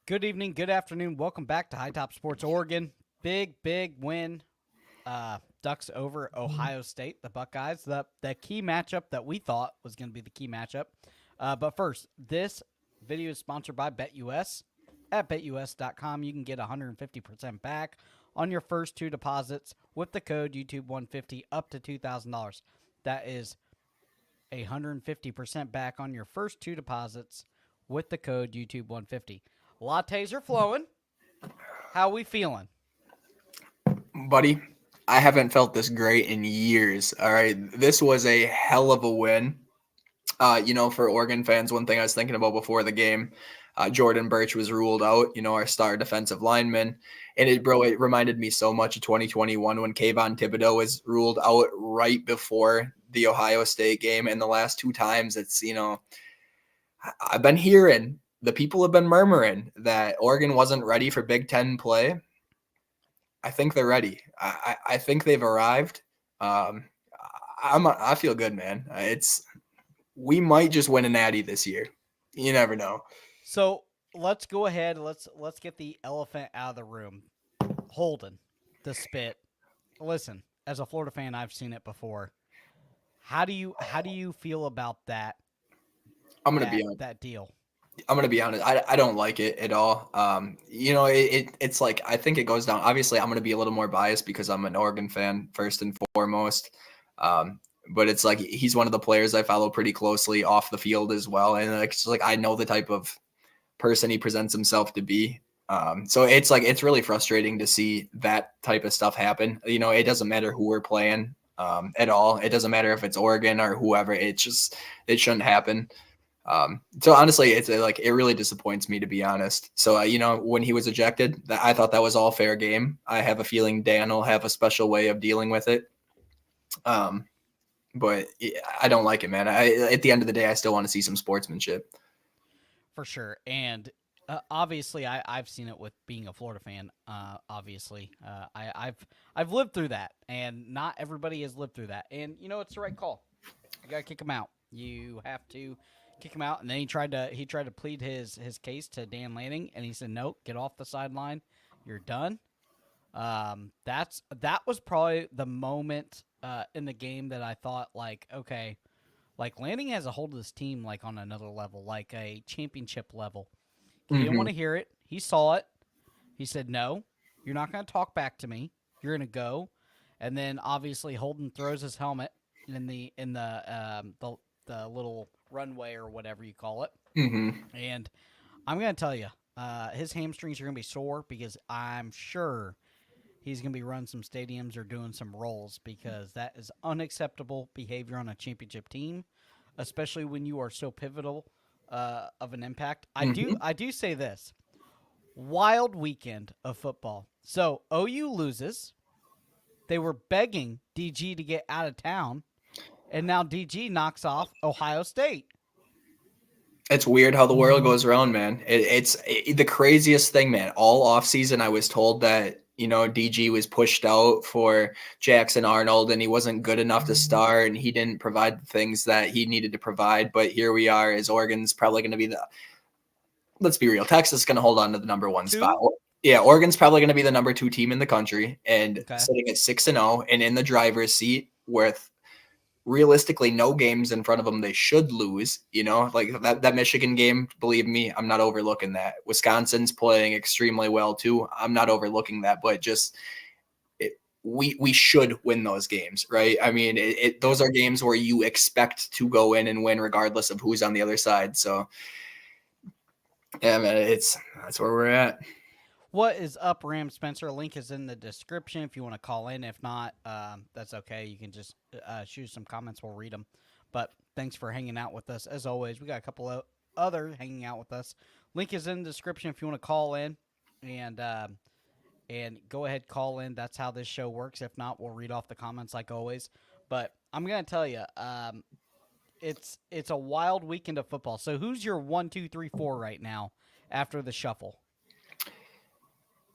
Good evening, good afternoon. Welcome back to High Top Sports Oregon. Big win. Ducks over Ohio State, the Buckeyes. The key matchup that we thought was going to be the key matchup. But first, this video is sponsored by BetUS. At betus.com, you can get 150% back on your first two deposits with the code YouTube150 up to $2,000. That is 150% back on your first two deposits with the code YouTube150. Lattes are flowing. How we feeling? Buddy, I haven't felt this great in years. All right. This was a hell of a win. For Oregon fans, one thing I was thinking about before the game, Jordan Birch was ruled out, our star defensive lineman. And it reminded me so much of 2021 when Kayvon Thibodeau was ruled out right before the Ohio State game. And the last two times I've been hearing the people have been murmuring that Oregon wasn't ready for Big Ten play. I think they're ready. I think they've arrived. I feel good, man. We might just win a natty this year. You never know. So let's go ahead. Let's get the elephant out of the room. Holden, the spit. Listen, as a Florida fan, I've seen it before. How do you feel about that? I'm gonna be honest. That deal. I'm gonna be honest. I don't like it at all. It's like I think it goes down. Obviously, I'm gonna be a little more biased because I'm an Oregon fan first and foremost. But it's like he's one of the players I follow pretty closely off the field as well, and it's like I know the type of person he presents himself to be. So it's really frustrating to see that type of stuff happen. It doesn't matter who we're playing at all. It doesn't matter if it's Oregon or whoever. It shouldn't happen. So honestly, it really disappoints me, to be honest. So, when he was ejected, I thought that was all fair game. I have a feeling Dan will have a special way of dealing with it. But I don't like it, man. At the end of the day, I still want to see some sportsmanship. For sure. And obviously, I've seen it with being a Florida fan. Obviously, I've lived through that, and not everybody has lived through that. And it's the right call. You gotta kick him out. You have to kick him out. And then he tried to plead his case to Dan Lanning, and he said, "No, get off the sideline. You're done." That was probably the moment in the game that I thought, like, okay, like Lanning has a hold of this team like on another level, like a championship level. He didn't want to hear it. He saw it. He said, "No, you're not going to talk back to me. You're going to go." And then obviously Holden throws his helmet in the little runway or whatever you call it. Mm-hmm. And I'm going to tell you, his hamstrings are going to be sore because I'm sure he's going to be running some stadiums or doing some rolls because that is unacceptable behavior on a championship team, especially when you are so pivotal of an impact. I do say this. Wild weekend of football. So OU loses. They were begging DG to get out of town, and now DG knocks off Ohio State. It's weird how the world goes around, man. It's the craziest thing, man. All offseason, I was told that, DG was pushed out for Jackson Arnold and he wasn't good enough to start and he didn't provide the things that he needed to provide. But here we are, as Oregon's probably going to be let's be real, Texas is going to hold on to the number one spot. Yeah, Oregon's probably going to be the number 2 team in the country and sitting at 6-0 and in the driver's seat with realistically no games in front of them they should lose. Like that Michigan game, believe me, I'm not overlooking that. Wisconsin's playing extremely well too. I'm not overlooking that, but just we should win those games, right? I mean, those are games where you expect to go in and win regardless of who's on the other side. So yeah, man, that's where we're at. What is up, Ram Spencer? Link is in the description if you want to call in. If not, that's okay. You can just shoot some comments. We'll read them. But thanks for hanging out with us. As always, we got a couple of other hanging out with us. Link is in the description if you want to call in. And go ahead, call in. That's how this show works. If not, we'll read off the comments like always. But I'm going to tell you, it's a wild weekend of football. So who's your 1, 2, 3, 4 right now after the shuffle?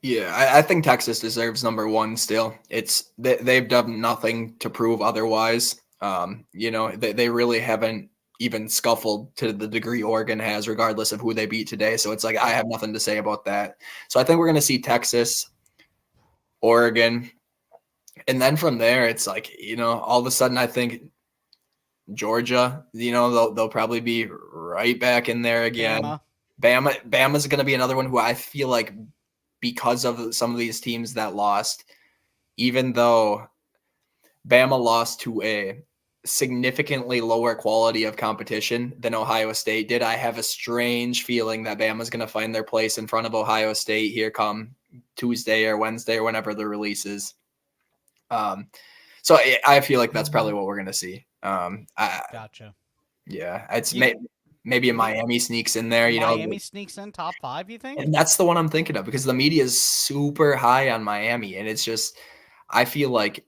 Yeah, I think Texas deserves number 1 still. They've done nothing to prove otherwise. They really haven't even scuffled to the degree Oregon has, regardless of who they beat today. So it's like I have nothing to say about that. So I think we're going to see Texas, Oregon, and then from there, it's like, all of a sudden I think Georgia, they'll probably be right back in there again. Bama's going to be another one who I feel like, because of some of these teams that lost, even though Bama lost to a significantly lower quality of competition than Ohio State did, I have a strange feeling that Bama's going to find their place in front of Ohio State here come Tuesday or Wednesday or whenever the release is. So I feel like that's probably what we're going to see. Gotcha. Yeah, it's maybe Miami sneaks in there. Miami sneaks in top 5, you think? And that's the one I'm thinking of, because the media is super high on Miami, and it's just, I feel like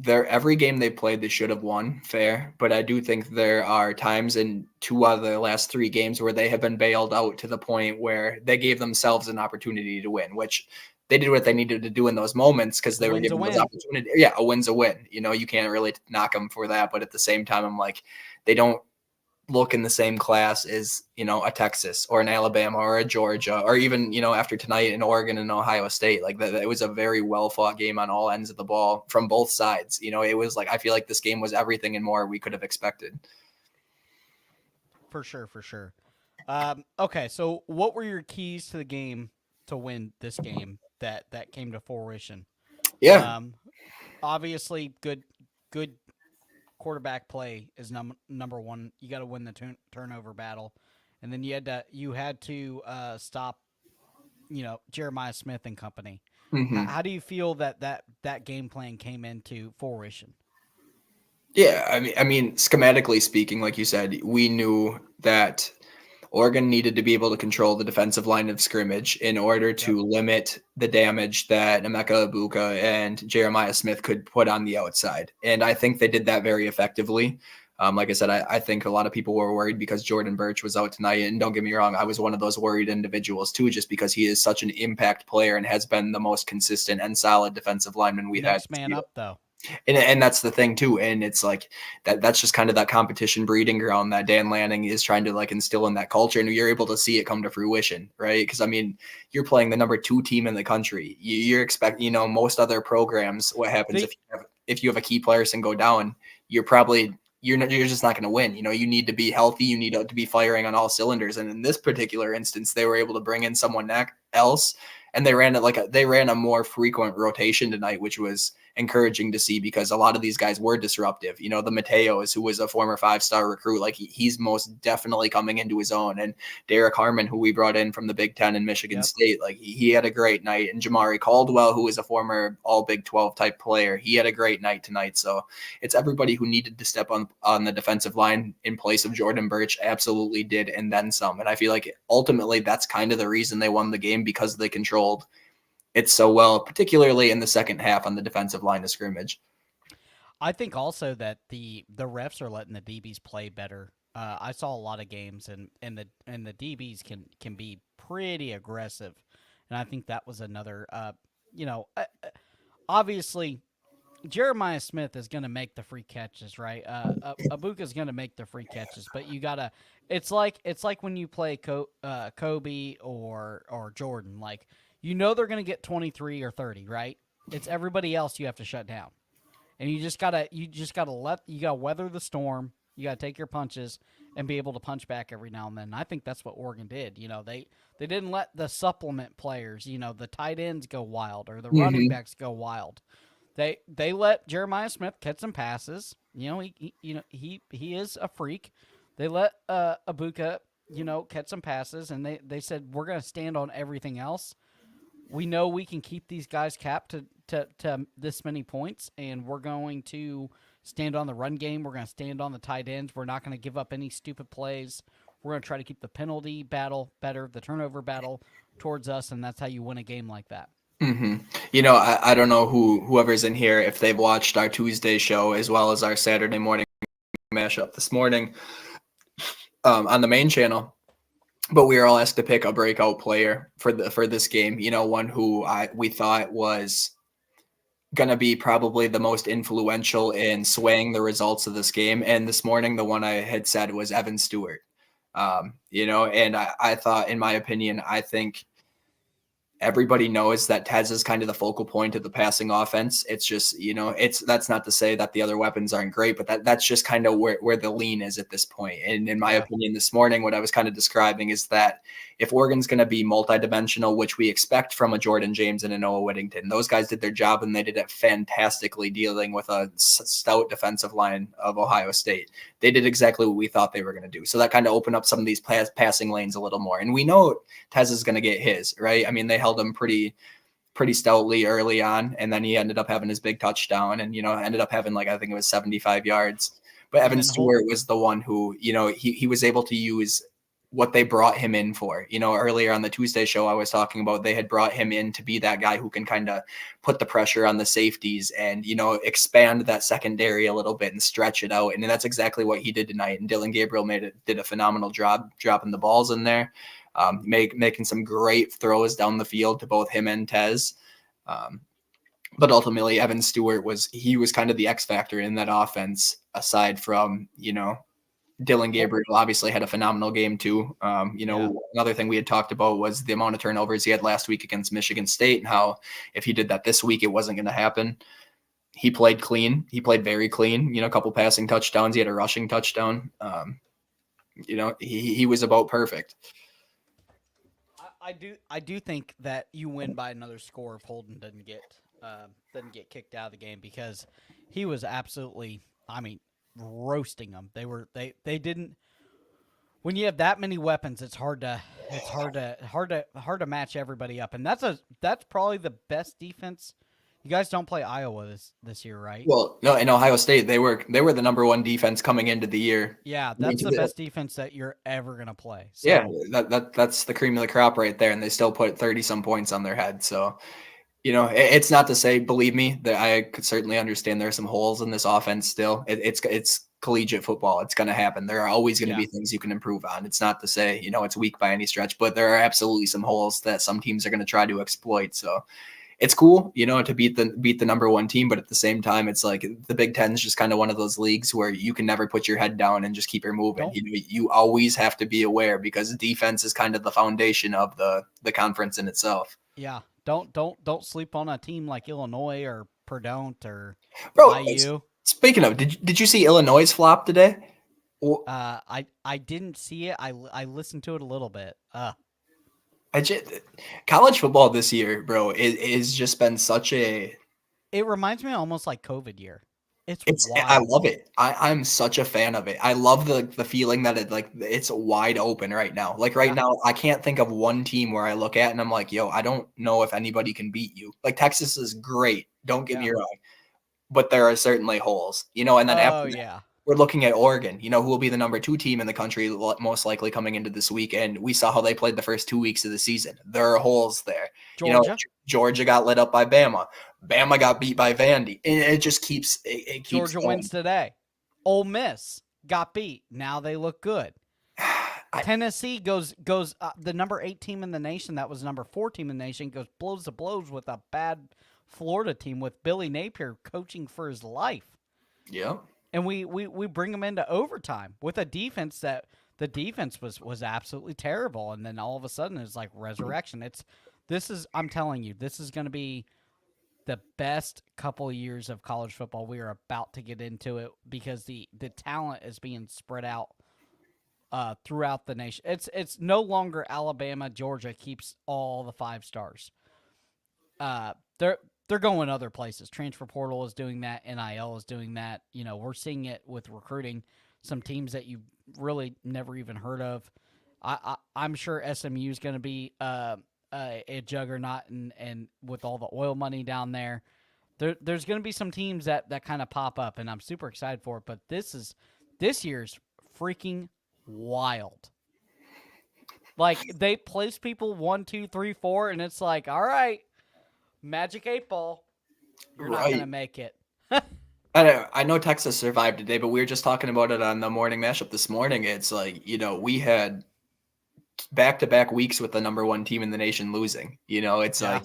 every game they played, they should have won fair. But I do think there are times in 2 out of the last 3 games where they have been bailed out to the point where they gave themselves an opportunity to win, which they did what they needed to do in those moments because they were given those opportunities. Yeah, a win's a win. You can't really knock them for that. But at the same time, I'm like, they don't look in the same class as, a Texas or an Alabama or a Georgia, or even, after tonight in Oregon and Ohio State. Like that, it was a very well fought game on all ends of the ball from both sides. It was like, I feel like this game was everything and more we could have expected. For sure. Okay, so what were your keys to the game to win this game that came to fruition? Yeah. Obviously, good quarterback play is number one. You got to win the turnover battle, and then you had to stop, Jeremiah Smith and company. Mm-hmm. How do you feel that game plan came into fruition? Yeah, I mean, schematically speaking, like you said, we knew that Oregon needed to be able to control the defensive line of scrimmage in order to limit the damage that Emeka Ibuka and Jeremiah Smith could put on the outside. And I think they did that very effectively. Like I said, I think a lot of people were worried because Jordan Birch was out tonight. And don't get me wrong, I was one of those worried individuals too, just because he is such an impact player and has been the most consistent and solid defensive lineman we've had. Next man up, though. And that's the thing too. And it's like that's just kind of that competition breeding ground that Dan Lanning is trying to like instill in that culture. And you're able to see it come to fruition, right? Because I mean, you're playing the number 2 team in the country. You're expecting, most other programs, what happens if you have a key player and go down, you're just not going to win. You need to be healthy. You need to be firing on all cylinders. And in this particular instance, they were able to bring in someone else, and they ran a more frequent rotation tonight, which was encouraging to see because a lot of these guys were disruptive. The Mateos, who was a former 5-star recruit, like he's most definitely coming into his own. And Derek Harmon, who we brought in from the Big Ten in Michigan State, like he had a great night. And Jamari Caldwell, who was a former all Big 12 type player, he had a great night tonight. So it's everybody who needed to step on the defensive line in place of Jordan Birch absolutely did, and then some. And I feel like ultimately that's kind of the reason they won the game, because they controlled it so well, particularly in the second half on the defensive line of scrimmage. I think also that the refs are letting the DBs play better. I saw a lot of games, and the DBs can be pretty aggressive, and I think that was another. Obviously, Jeremiah Smith is going to make the free catches, right? Ibuka is going to make the free catches, but you gotta. It's like when you play Kobe or Jordan, like. They're going to get 23 or 30, right? It's everybody else you have to shut down. And you gotta weather the storm. You gotta take your punches and be able to punch back every now and then. And I think that's what Oregon did. They didn't let the supplement players, the tight ends go wild or the running backs go wild. They let Jeremiah Smith catch some passes. He is a freak. They let Ibuka, catch some passes, and they said we're gonna stand on everything else. We know we can keep these guys capped to this many points, and we're going to stand on the run game. We're going to stand on the tight ends. We're not going to give up any stupid plays. We're going to try to keep the penalty battle better, the turnover battle towards us, and that's how you win a game like that. Mm-hmm. I don't know whoever's in here, if they've watched our Tuesday show as well as our Saturday morning mashup this morning on the main channel. But we were all asked to pick a breakout player for this game. One who we thought was going to be probably the most influential in swaying the results of this game. And this morning, the one I had said was Evan Stewart. And I thought, in my opinion, I think everybody knows that Tez is kind of the focal point of the passing offense. It's just, that's not to say that the other weapons aren't great, but that's just kind of where the lean is at this point. And in my opinion, this morning, what I was kind of describing is that if Oregon's going to be multidimensional, which we expect from a Jordan James and a Noah Whittington, those guys did their job and they did it fantastically dealing with a stout defensive line of Ohio State. They did exactly what we thought they were going to do. So that kind of opened up some of these passing lanes a little more. And we know Tez is going to get his, right? I mean, they held him pretty stoutly early on, and then he ended up having his big touchdown and, ended up having I think it was 75 yards. But Evan Stewart was the one who, he was able to use what they brought him in for. Earlier on the Tuesday show, I was talking about they had brought him in to be that guy who can kind of put the pressure on the safeties and, expand that secondary a little bit and stretch it out. And that's exactly what he did tonight. And Dylan Gabriel did a phenomenal job dropping the balls in there, making some great throws down the field to both him and Tez. But ultimately, Evan Stewart was kind of the X factor in that offense, aside from, Dylan Gabriel obviously had a phenomenal game too. Another thing we had talked about was the amount of turnovers he had last week against Michigan State and how if he did that this week, it wasn't going to happen. He played clean. He played very clean, a couple passing touchdowns. He had a rushing touchdown. He was about perfect. I do think that you win by another score if Holden doesn't get kicked out of the game, because he was absolutely, roasting them. They didn't. When you have that many weapons, it's hard to match everybody up, and that's probably the best defense. You guys don't play Iowa this year, right? Well, no, in Ohio State they were the number one defense coming into the year. Yeah, that's the best defense that you're ever gonna play. So. Yeah, that's the cream of the crop right there, and they still put 30-some points on their head. So, it's not to say, believe me, that I could certainly understand there are some holes in this offense still. It's collegiate football. It's going to happen. There are always going to be things you can improve on. It's not to say, it's weak by any stretch, but there are absolutely some holes that some teams are going to try to exploit. So it's cool, to beat the number one team, but at the same time, it's like the Big Ten is just kind of one of those leagues where you can never put your head down and just keep her moving. You always have to be aware, because defense is kind of the foundation of the conference in itself. Yeah, don't sleep on a team like Illinois or Purdue or IU. Speaking of, did you see Illinois' flop today? I didn't see it. I listened to it a little bit. College football this year, bro, is just been such a. It reminds me almost like COVID year. It's wild. I love it. I'm such a fan of it. I love the feeling that it's wide open right now. Now, I can't think of one team where I look at and I'm like, yo, I don't know if anybody can beat you. Texas is great. Don't get me wrong, but there are certainly holes, and then after that, we're looking at Oregon, who will be the number 2 team in the country, most likely coming into this week. And we saw how they played the first 2 weeks of the season. There are holes there. Georgia, Georgia got lit up by Bama. Bama got beat by Vandy. It just keeps. It keeps Georgia going. wins today. Ole Miss got beat. Now they look good. Tennessee goes the number 8 team in the nation. That was number 4 team in the nation. Goes blows to blows with a bad Florida team with Billy Napier coaching for his life. Yeah. And we bring them into overtime with a defense that the defense was absolutely terrible, and then all of a sudden it's like resurrection. I'm telling you, this is going to be the best couple of years of college football. We are about to get into it, because the talent is being spread out throughout the nation. It's no longer Alabama, Georgia keeps all the 5 stars. They're going other places. Transfer portal is doing that. NIL is doing that. We're seeing it with recruiting. Some teams that you really never even heard of. I'm sure SMU is going to be a juggernaut, and with all the oil money down there, there's going to be some teams that kind of pop up, and I'm super excited for it. But this year's freaking wild. They place people 1, 2, 3, 4, and it's like, all right. Magic 8 ball. You're not going to make it. I know Texas survived today, but we were just talking about it on the morning mashup this morning. It's like, we had back-to-back weeks with the number 1 team in the nation losing. It's like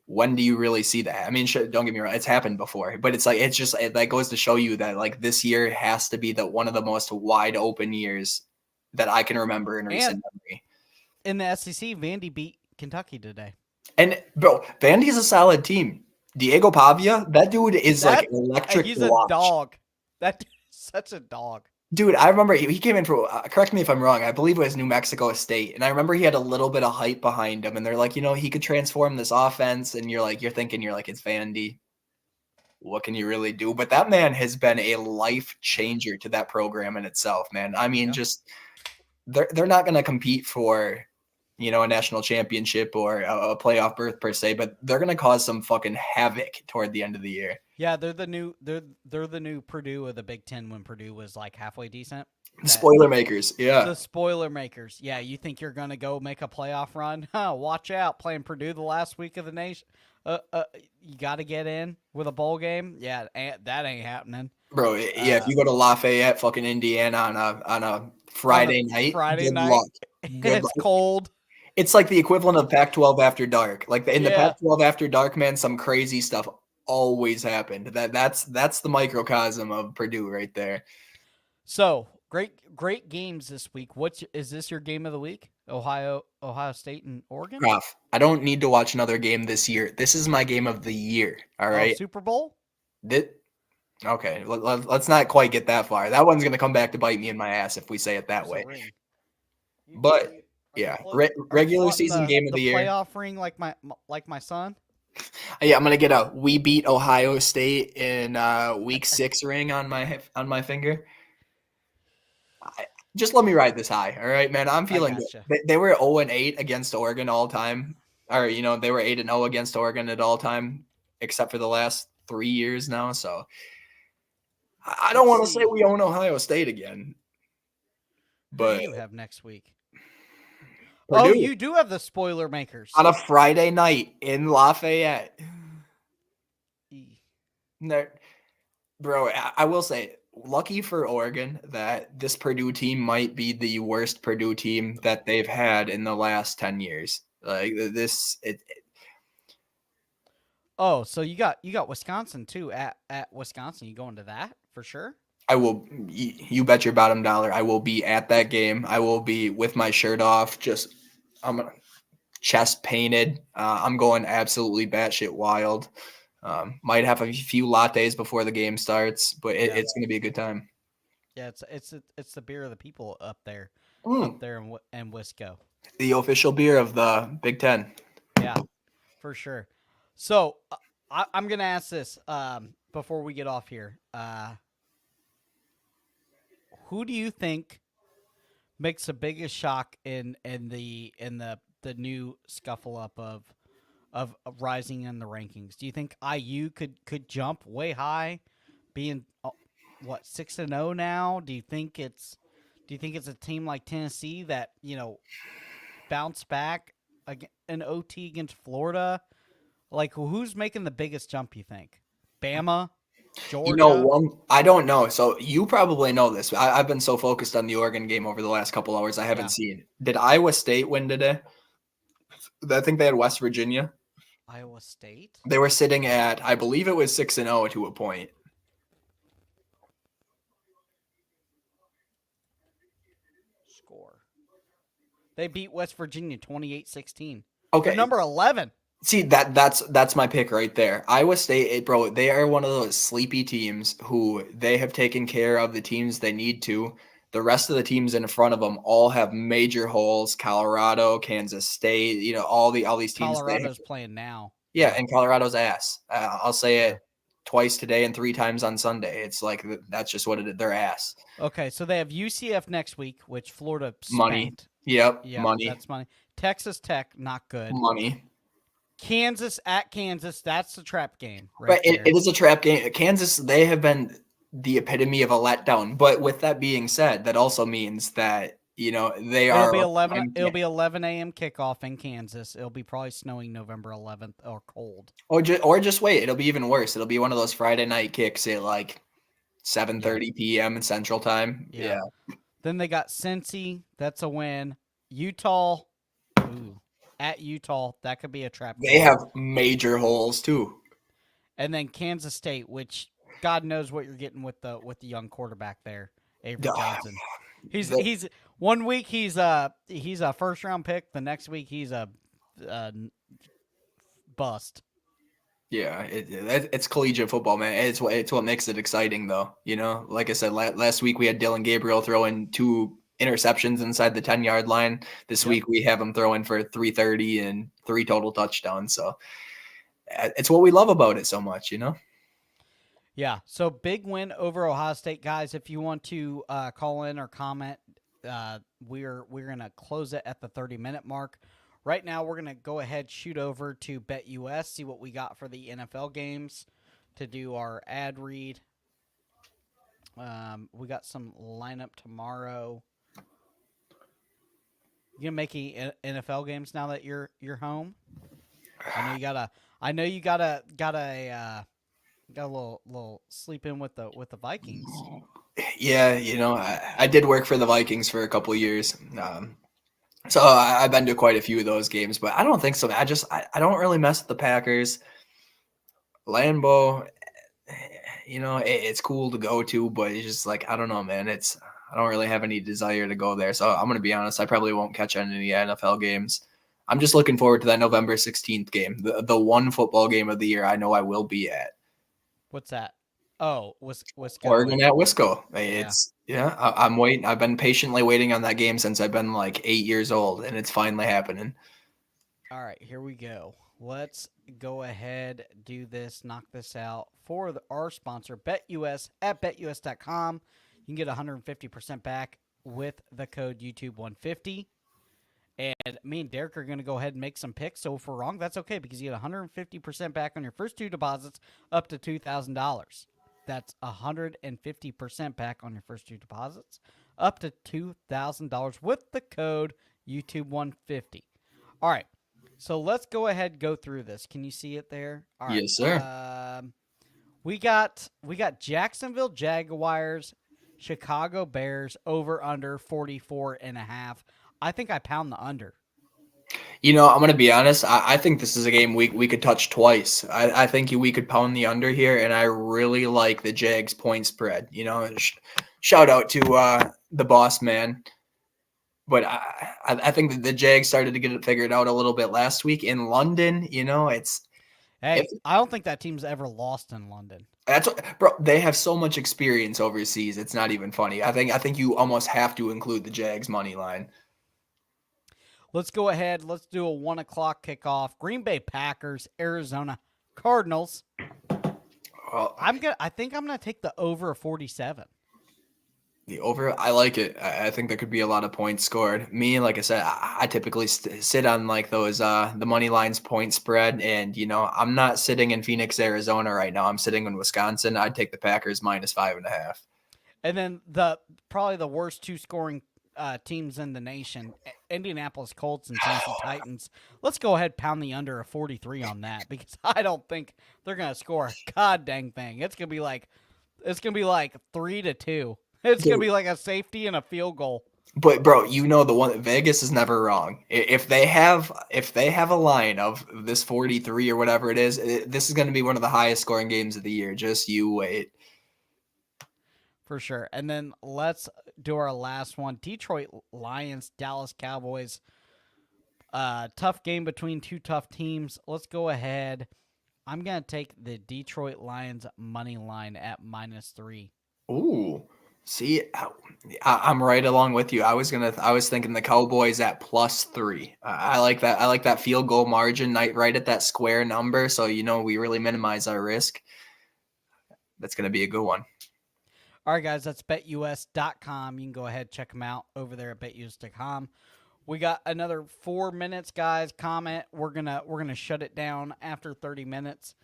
when do you really see that? I mean, don't get me wrong, it's happened before, but it's like that goes to show you that like this year has to be one of the most wide open years that I can remember in And recent memory. in the SEC, Vandy beat Kentucky today. And bro, Vandy's a solid team. Diego Pavia, that dude is like electric He's to a watch. dog. That dude is such a dog. Dude, I remember he came in for, correct me if I'm wrong, I believe it was New Mexico State. And I remember he had a little bit of hype behind him. And they're like, he could transform this offense. And you're thinking, it's Vandy. What can you really do? But that man has been a life changer to that program in itself, man. I mean, just they're not going to compete for, a national championship or a playoff berth per se, but they're going to cause some fucking havoc toward the end of the year. Yeah, they're the new Purdue of the Big Ten when Purdue was like halfway decent. Spoiler makers, yeah. The spoiler makers. Yeah, you think you're gonna go make a playoff run? Huh, watch out, playing Purdue the last week of the nation. You got to get in with a bowl game. Yeah, that ain't happening, bro. Yeah, if you go to Lafayette, fucking Indiana on a Friday night, good luck. It's cold. It's like the equivalent of Pac-12 after dark. Like in the Pac-12 after dark, man, some crazy stuff always happened. That's the microcosm of Purdue right there. So great games this week. Is this your game of the week? Ohio State and Oregon. Prof, I don't need to watch another game this year. This is my game of the year. All right, Super Bowl. Okay, let's not quite get that far. That one's gonna come back to bite me in my ass if we say it that way. But yeah, regular season game of the year. Playoff ring like my son. Yeah, I'm gonna get a "We beat Ohio State in week 6" ring on my finger. Just let me ride this high, all right, man. I'm feeling good. They were 0-8 against Oregon all time, or they were 8-0 against Oregon at all time, except for the last 3 years now. So I don't want to say we own Ohio State again. But who do you have next week? Purdue. Oh, you do have the spoiler makers on a Friday night in Lafayette. No, bro, I will say, lucky for Oregon that this Purdue team might be the worst Purdue team that they've had in the last 10 years. Like this, Oh, so you got Wisconsin too at Wisconsin. You going to that for sure? I will. You bet your bottom dollar. I will be at that game. I will be with my shirt off. I'm chest painted. I'm going absolutely batshit wild. Might have a few lattes before the game starts, but it's going to be a good time. Yeah, it's the beer of the people up there in Wisco. The official beer of the Big Ten. Yeah, for sure. So I'm going to ask this before we get off here. Who do you think makes the biggest shock in the new scuffle up of rising in the rankings? Do you think IU could jump way high, being 6-0 now? Do you think it's a team like Tennessee that bounce back in OT against Florida? Like, who's making the biggest jump? You think Bama? Georgia? I don't know. So you probably know this. I've been so focused on the Oregon game over the last couple hours, I haven't seen. Did Iowa State win today? I think they had West Virginia. Iowa State? They were sitting at, I believe it was 6-0 to a point. Score. They beat West Virginia 28-16. Okay. They're number 11. See, that's my pick right there. Iowa State, bro, they are one of those sleepy teams who they have taken care of the teams they need to. The rest of the teams in front of them all have major holes. Colorado, Kansas State, all these teams. Colorado's playing now. Yeah, and Colorado's ass. I'll say it twice today and 3 times on Sunday. It's like that's just what it is. Their ass. Okay, so they have UCF next week, which Florida spanked. Money. Yep, money. That's money. Texas Tech, not good. Money. Kansas at Kansas, that's the trap game. Right, it is a trap game. Kansas, they have been the epitome of a letdown. But with that being said, that also means that they are. It'll be 11 a.m. kickoff in Kansas. It'll be probably snowing November 11th or cold. Or just wait. It'll be even worse. It'll be one of those Friday night kicks at like 7:30 p.m. in Central Time. Yeah. Then they got Cincy. That's a win. Utah at Utah. That could be a trap They game. have major holes too. And then Kansas State, which God knows what you're getting with the young quarterback there, Avery Oh, Johnson. He's the- he's 1 week he's a first round pick. The next week he's a bust. yeah, it's collegiate football, man. It's what makes it exciting, though. Like I said, last week we had Dylan Gabriel throwing 2 interceptions inside the 10-yard line. This Yep. week we have him throwing for 330 and 3 total touchdowns. So it's what we love about it so much. Yeah. So big win over Ohio State, guys. If you want to call in or comment, we're gonna close it at the 30-minute mark. Right now, we're gonna go ahead shoot over to BetUS, see what we got for the NFL games, to do our ad read. We got some lineup tomorrow. You gonna make any NFL games now that you're home? I know you gotta. I know you got a little sleep in with the Vikings. Yeah, I did work for the Vikings for a couple of years. So I've been to quite a few of those games, but I don't think so. I don't really mess with the Packers. Lambeau, it's cool to go to, but it's just like, I don't know, man. I don't really have any desire to go there. So I'm going to be honest. I probably won't catch any NFL games. I'm just looking forward to that November 16th game, the one football game of the year I know I will be at. What's that? Oh, Wisco. Oregon at Wisco. Yeah. I'm waiting. I've been patiently waiting on that game since I've been like 8 years old, and it's finally happening. All right, here we go. Let's go ahead, do this, knock this out for our sponsor, BetUS at betus.com. You can get 150% back with the code YouTube150. And me and Derek are going to go ahead and make some picks. So if we're wrong, that's okay because you get 150% back on your first 2 deposits up to $2,000. That's 150% back on your first 2 deposits up to $2,000 with the code YouTube150. All right. So let's go ahead and go through this. Can you see it there? All right. Yes, sir. We got Jacksonville Jaguars, Chicago Bears over under 44.5. I think I pound the under. I'm going to be honest. I think this is a game we could touch twice. I think we could pound the under here, and I really like the Jags point spread. Shout out to the boss man. But I think that the Jags started to get it figured out a little bit last week in London. I don't think that team's ever lost in London. That's what, bro. They have so much experience overseas. It's not even funny. I think you almost have to include the Jags money line. Let's go ahead. Let's do a 1:00 kickoff. Green Bay Packers, Arizona Cardinals. Well, I think I'm gonna take the over 47. the over, I like it. I think there could be a lot of points scored. Me, like I said, I typically sit on like those the money lines point spread, and I'm not sitting in Phoenix, Arizona right now. I'm sitting in Wisconsin. I'd take the Packers -5.5. And then probably the worst 2 scoring teams in the nation, Indianapolis Colts and Tennessee Titans. Let's go ahead pound the under a 43 on that because I don't think they're gonna score a god dang thing. It's gonna be like 3-2. It's gonna be like a safety and a field goal. But bro, the one Vegas is never wrong. If they have a line of this 43 or whatever it is, this is going to be one of the highest scoring games of the year. Just you wait. For sure. And then let's do our last one. Detroit Lions, Dallas Cowboys. Tough game between 2 tough teams. Let's go ahead. I'm going to take the Detroit Lions money line at -3. Ooh. See, I'm right along with you. I was thinking the Cowboys at +3. I like that. I like that field goal margin right at that square number. So we really minimize our risk. That's going to be a good one. All right, guys, that's betus.com. You can go ahead check them out over there at betus.com. We got another 4 minutes, guys. Comment. We're gonna shut it down after 30 minutes.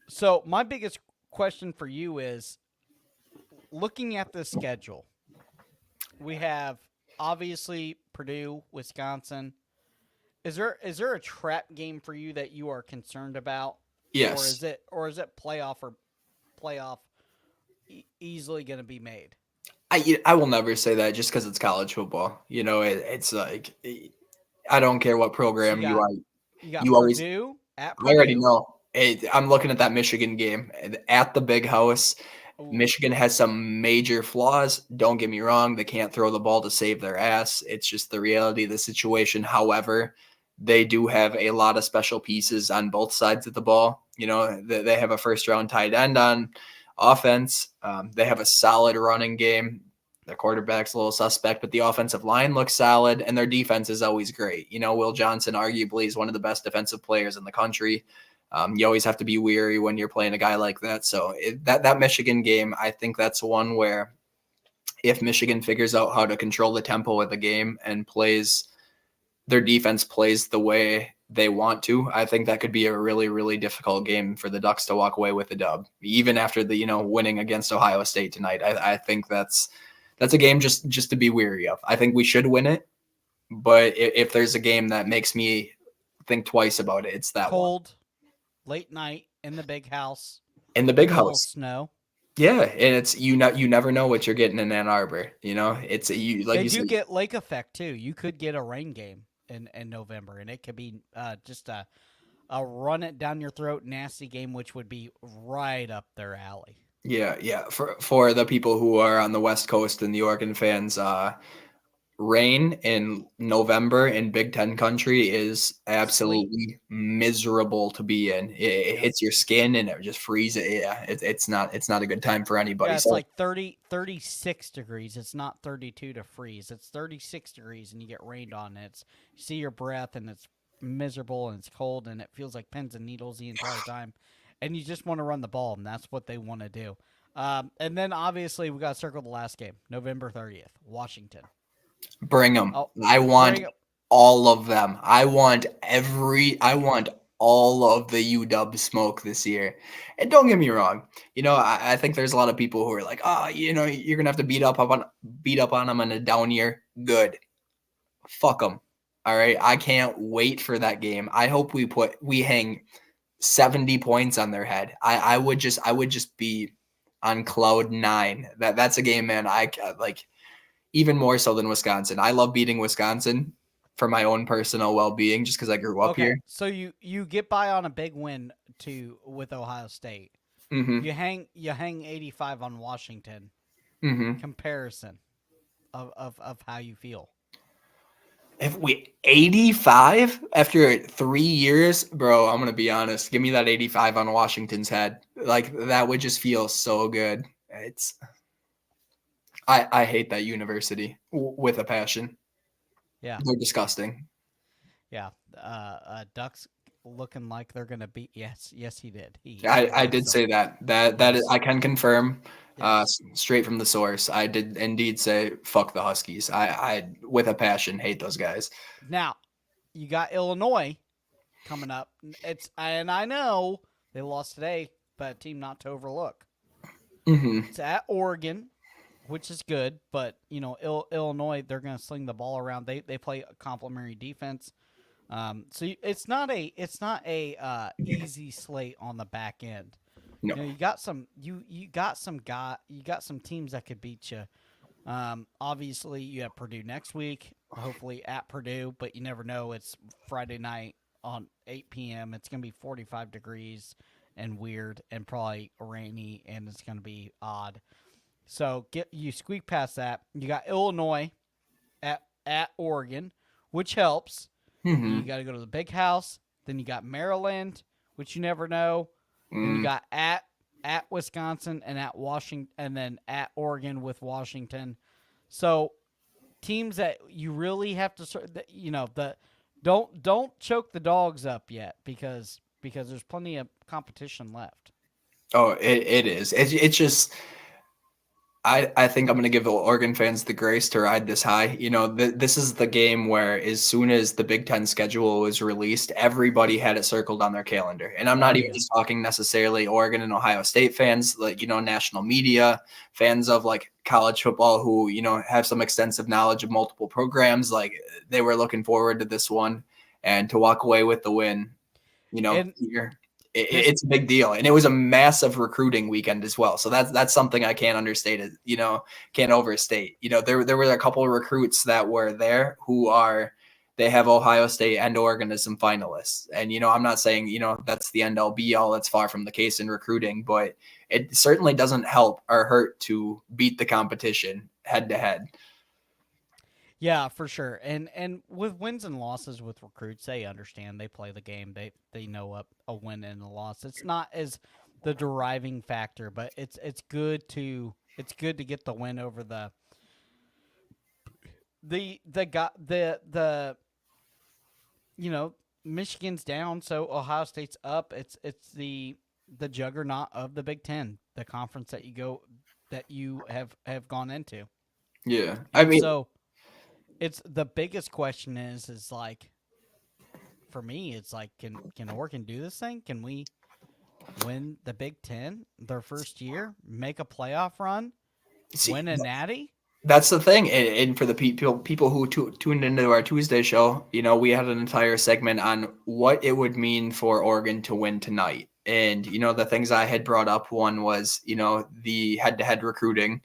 So my biggest question for you is, looking at the schedule, we have obviously Purdue, Wisconsin. Is there a trap game for you that you are concerned about? Yes. Or is it playoff easily going to be made? I will never say that just because it's college football. It's like I don't care what So program you are. you got You always, Purdue at I already Purdue. know. I'm looking at that Michigan game at the big house. Ooh, Michigan has some major flaws. Don't get me wrong. They can't throw the ball to save their ass. It's just the reality of the situation. However, they do have a lot of special pieces on both sides of the ball. They have a first round tight end on offense. They have a solid running game. Their quarterback's a little suspect, but the offensive line looks solid, and their defense is always great. Will Johnson arguably is one of the best defensive players in the country. You always have to be weary when you're playing a guy like that. So that Michigan game, I think that's one where if Michigan figures out how to control the tempo of the game and their defense plays the way they want to, I think that could be a really, really difficult game for the Ducks to walk away with a dub. Even after the winning against Ohio State tonight, I think that's a game just to be weary of. I think we should win it, but if there's a game that makes me think twice about it, it's that one. cold, late night in the big house In the big with a little house. snow. Yeah, and it's you never know what you're getting in Ann Arbor. It's you like They you do said. get lake effect too. You could get a rain game in November, and it could be just a run it down your throat nasty game, which would be right up their alley. Yeah. For the people who are on the West Coast and the Oregon fans, rain in November in Big Ten country is Sleet. absolutely miserable to be in. It Yep. hits your skin and it just freezes. Yeah, it's not a good time for anybody. Yeah, it's So like 36 degrees. It's not 32 to freeze. It's 36 degrees and you get rained on. You see your breath and it's miserable and it's cold and it feels like pins and needles the entire time. And you just want to run the ball, and that's what they want to do. And then obviously we got to circle the last game, November 30th, Washington. bring them. Oh, I want bring it. all of them. I want all of the UW smoke this year. And don't get me wrong. I think there's a lot of people who are like, you're gonna have to beat up on them in a down year. Good. Fuck them. All right. I can't wait for that game. I hope we hang 70 points on their head. I would just be on cloud nine. That's a game, man. I like even more so than Wisconsin. I love beating Wisconsin for my own personal well-being just because I grew up Okay, here. so you get by on a big win with Ohio State. Mm-hmm. You hang 85 on Washington. Mm-hmm. Comparison of how you feel. If we 85 after 3 years, bro, I'm gonna be honest. Give me that 85 on Washington's head. Like that would just feel so good. I hate that university with a passion. Yeah, They're disgusting. yeah. Ducks looking like they're gonna beat. Yes, he did. He I did. did So say that. That is, yes, I can confirm, yes. straight from the source. I did indeed say fuck the Huskies. I with a passion hate those guys. Now you got Illinois coming up. And I know they lost today, but a team not to overlook. Mm-hmm. It's at Oregon, which is good, but Illinois, they're going to sling the ball around. They play a complementary defense. It's not a easy slate on the back end. No, You got some teams that could beat you. Obviously you have Purdue next week, hopefully at Purdue, but you never know. It's Friday night on 8 p.m. It's going to be 45 degrees and weird and probably rainy, and it's going to be odd. So you squeak past that. You got Illinois at Oregon, which helps. mm-hmm. You got to go to the big house. Then you got Maryland, which you never know. Then you got at Wisconsin and at Washington, and then at Oregon with Washington. So teams that you really have to, don't choke the dogs up yet because there's plenty of competition left. Oh, it is. It's just I think I'm going to give the Oregon fans the grace to ride this high. This is the game where as soon as the Big Ten schedule was released, everybody had it circled on their calendar. And I'm not Oh even yeah, just talking necessarily Oregon and Ohio State fans, like, national media, fans of like college football who, have some extensive knowledge of multiple programs. Like they were looking forward to this one and to walk away with the win, and here. this It's a big deal, and it was a massive recruiting weekend as well. So that's something I can't understate. Can't overstate. There were a couple of recruits that were there who are they have Ohio State and Oregon as some finalists. And, I'm not saying, that's the end all be all. That's far from the case in recruiting, but it certainly doesn't help or hurt to beat the competition head to head. Yeah, for sure. And with wins and losses with recruits, they understand. They play the game. They know a win and a loss. It's not as the driving factor, but it's good to get the win over the Michigan's down, so Ohio State's up. It's the juggernaut of the Big Ten, the conference that you have gone into. Yeah. I And mean, so it's the biggest question is like, for me, it's like, can Oregon do this thing? Can we win the Big Ten their first year, make a playoff run, see, win a natty? that's the thing. And for the people who tuned into our Tuesday show, we had an entire segment on what it would mean for Oregon to win tonight. And, the things I had brought up, one was, the head-to-head recruiting.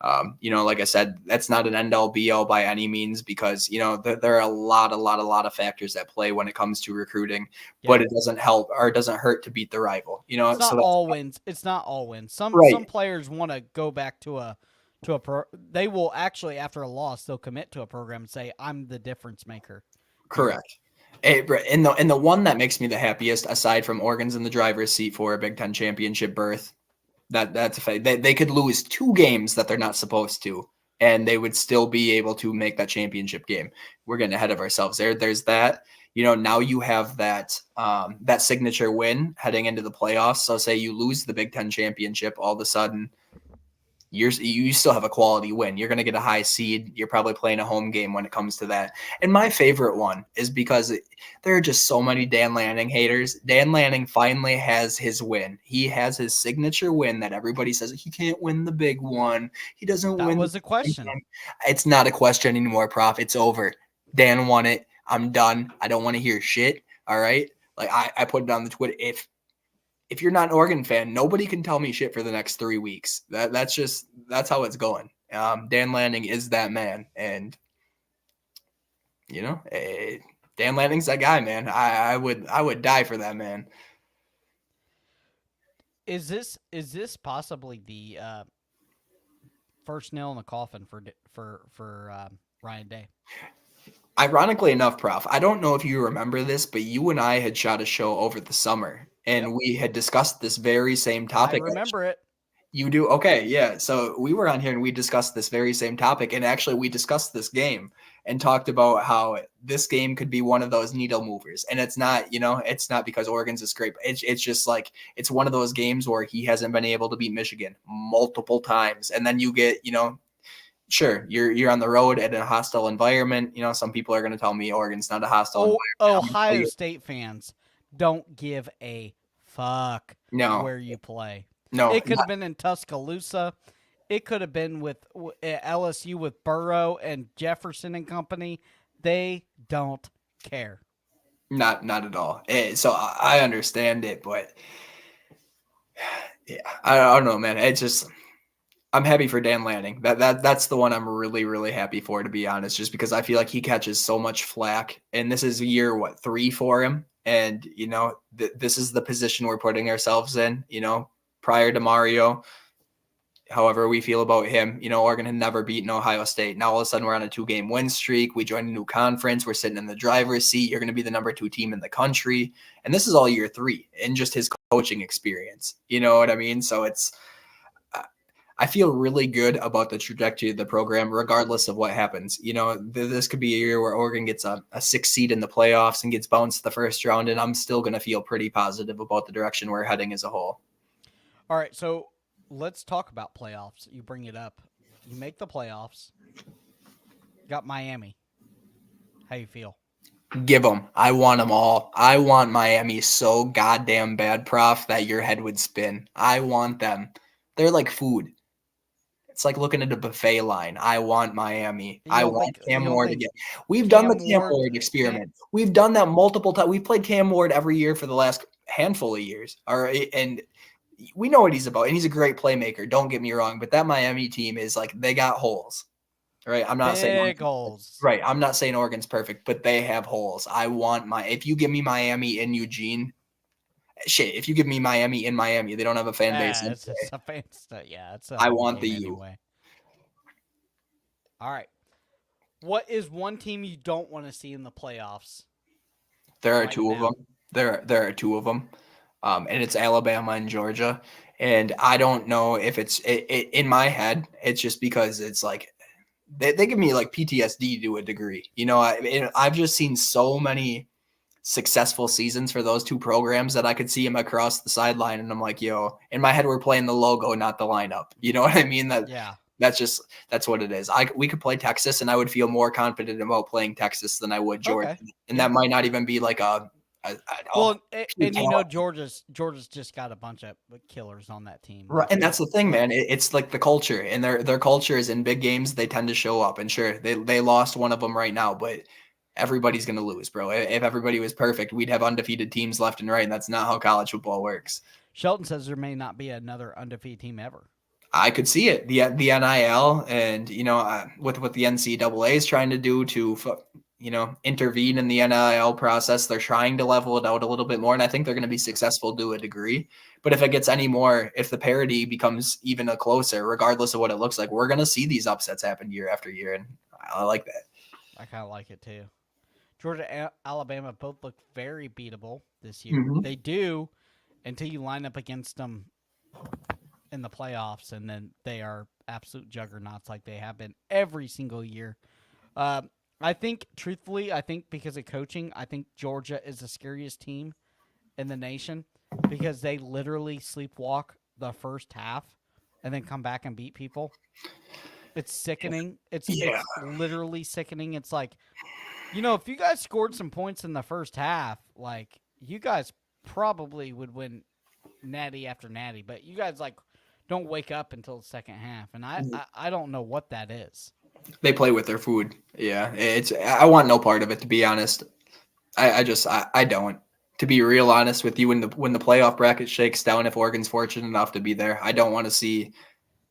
Like I said, that's not an end all be all by any means, because, there are a lot of factors that play when it comes to recruiting, but Yeah. it doesn't help or it doesn't hurt to beat the rival, It's so not that's all wins. It's not all wins. Some right. players want to go back to a they will actually, after a loss, they'll commit to a program and say, I'm the difference maker here. Correct. And the one that makes me the happiest, aside from Oregon's in the driver's seat for a Big Ten championship berth, that's a fact. They could lose 2 games that they're not supposed to, and they would still be able to make that championship game. We're getting ahead of ourselves there. There's that. Now you have that that signature win heading into the playoffs. So say you lose the Big Ten championship, all of a sudden you still have a quality win. You're going to get a high seed. You're probably playing a home game when it comes to that. And my favorite one is because there are just so many Dan Lanning haters. Dan Lanning finally has his win. He has his signature win that everybody says he can't win the big one. He doesn't That win. was a question. It's not a question anymore, Prof. It's over. Dan won it. I'm done. I don't want to hear shit. All right. Like I put it on the Twitter. If you're not an Oregon fan, nobody can tell me shit for the next 3 weeks. That's how it's going. Dan Lanning is that man, and Dan Lanning's that guy, man. I would die for that man. Is this possibly the first nail in the coffin for Ryan Day? Ironically enough, Prof, I don't know if you remember this, but you and I had shot a show over the summer, and Yep. we had discussed this very same I topic. remember it. You do? Okay, yeah. So we were on here and we discussed this very same topic, and actually we discussed this game and talked about how this game could be one of those needle movers. And it's not, it's not because Oregon's is great. It's just like it's one of those games where he hasn't been able to beat Michigan multiple times, and then you get, sure, you're on the road at a hostile environment. Some people are going to tell me Oregon's not a hostile environment. Ohio State fans don't give a fuck No, where you play. no, It could have been in Tuscaloosa. It could have been with LSU with Burrow and Jefferson and company. They don't care. not at all. So I understand it, but yeah, I don't know, man. It's just I'm happy for Dan Lanning. That's the one I'm really happy for, to be honest, just because I feel like he catches so much flack, and this is year 3 for him, and this is the position we're putting ourselves in. Prior to Mario, however we feel about him, Oregon had never beaten Ohio State. Now all of a sudden we're on a 2-game win streak. We joined a new conference. We're sitting in the driver's seat. You're going to be the number 2 team in the country, and this is all year 3 and just his coaching experience. You know what I mean? So I feel really good about the trajectory of the program, regardless of what happens. This could be a year where Oregon gets a 6 seed in the playoffs and gets bounced the first round, and I'm still going to feel pretty positive about the direction we're heading as a whole. All right, so let's talk about playoffs. You bring it up. You make the playoffs. Got Miami. How you feel? Give them. I want them all. I want Miami so goddamn bad, Prof, that your head would spin. I want them. They're like food. It's like looking at a buffet line. I want Miami. I want Cam Ward again. We've done the Cam Ward experiment. We've done that multiple times. We've played Cam Ward every year for the last handful of years. All right. And we know what he's about. And he's a great playmaker. Don't get me wrong. But that Miami team is like, they got holes. right? I'm not saying Big holes. right. I'm not saying Oregon's perfect, but they have holes. I want if you give me Miami in Eugene, shit, if you give me Miami in Miami, they don't have a fan base. It's a fancy. Yeah, it's a I home want the game U. anyway. All right. What is one team you don't want to see in the playoffs? There are Right two of now. them. There are two of them, and it's Alabama and Georgia. And I don't know if in my head. It's just because it's like they give me like PTSD to a degree. I've just seen so many successful seasons for those two programs that I could see them across the sideline, and I'm like, yo, in my head we're playing the logo, not the lineup. You know what I mean? Yeah. That's what it is. We could play Texas, and I would feel more confident about playing Texas than I would Georgia, Okay. and Yeah. that might not even be like Well, pure and you know talent. Georgia's just got a bunch of killers on that team. Right, and that's the thing, man. It's like the culture, and their culture is in big games. They tend to show up, and sure, they lost one of them right now, but everybody's gonna lose, bro. If everybody was perfect, we'd have undefeated teams left and right, and that's not how college football works. Shelton says there may not be another undefeated team ever. I could see it. The NIL, and with what the NCAA is trying to do to intervene in the NIL process, they're trying to level it out a little bit more, and I think they're going to be successful to a degree. But if it gets any more, if the parity becomes even a closer, regardless of what it looks like, we're going to see these upsets happen year after year, and I like that. I kind of like it too. Georgia and Alabama both look very beatable this year. Mm-hmm. They do until you line up against them in the playoffs, and then they are absolute juggernauts like they have been every single year. I think, truthfully, because of coaching, I think Georgia is the scariest team in the nation because they literally sleepwalk the first half and then come back and beat people. It's sickening. Yeah. It's literally sickening. It's like, if you guys scored some points in the first half, like you guys probably would win natty after natty, but you guys don't wake up until the second half, and I don't know what that is. They play with their food. Yeah, I want no part of it, to be honest. I don't. To be real honest with you, when the playoff bracket shakes down, if Oregon's fortunate enough to be there, I don't want to see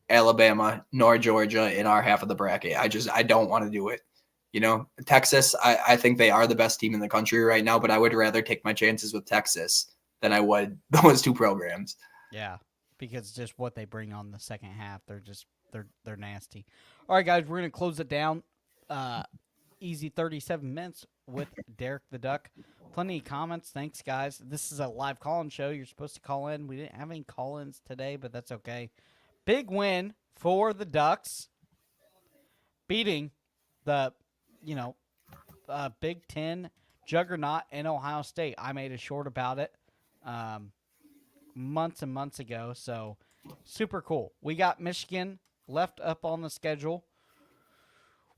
Alabama nor Georgia in our half of the bracket. I don't want to do it. Texas, I think they are the best team in the country right now, but I would rather take my chances with Texas than I would those two programs. Yeah, because just what they bring on the second half, they're nasty. All right, guys, we're gonna close it down. Easy 37 minutes with Derek the Duck. Plenty of comments. Thanks, guys. This is a live call-in show. You're supposed to call in. We didn't have any call-ins today, but that's okay. Big win for the Ducks, beating the, Big Ten juggernaut in Ohio State. I made a short about it months and months ago, so super cool. We got Michigan left up on the schedule.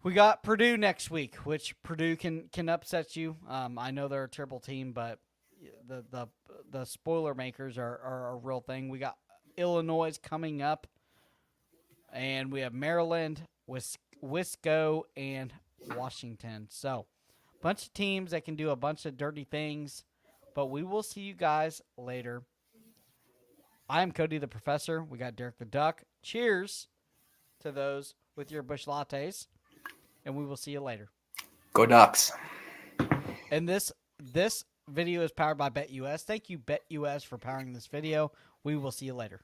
We got Purdue next week, which Purdue can upset you. I know they're a terrible team, but the spoiler makers are a real thing. We got Illinois coming up, and we have Maryland, Wisco, and Washington. So, bunch of teams that can do a bunch of dirty things, but we will see you guys later. I am Cody the Professor. We got Derek the Duck. Cheers to those with your Busch Lattes, and we will see you later. Go Ducks. And this video is powered by BetUS. Thank you, BetUS, for powering this video. We will see you later.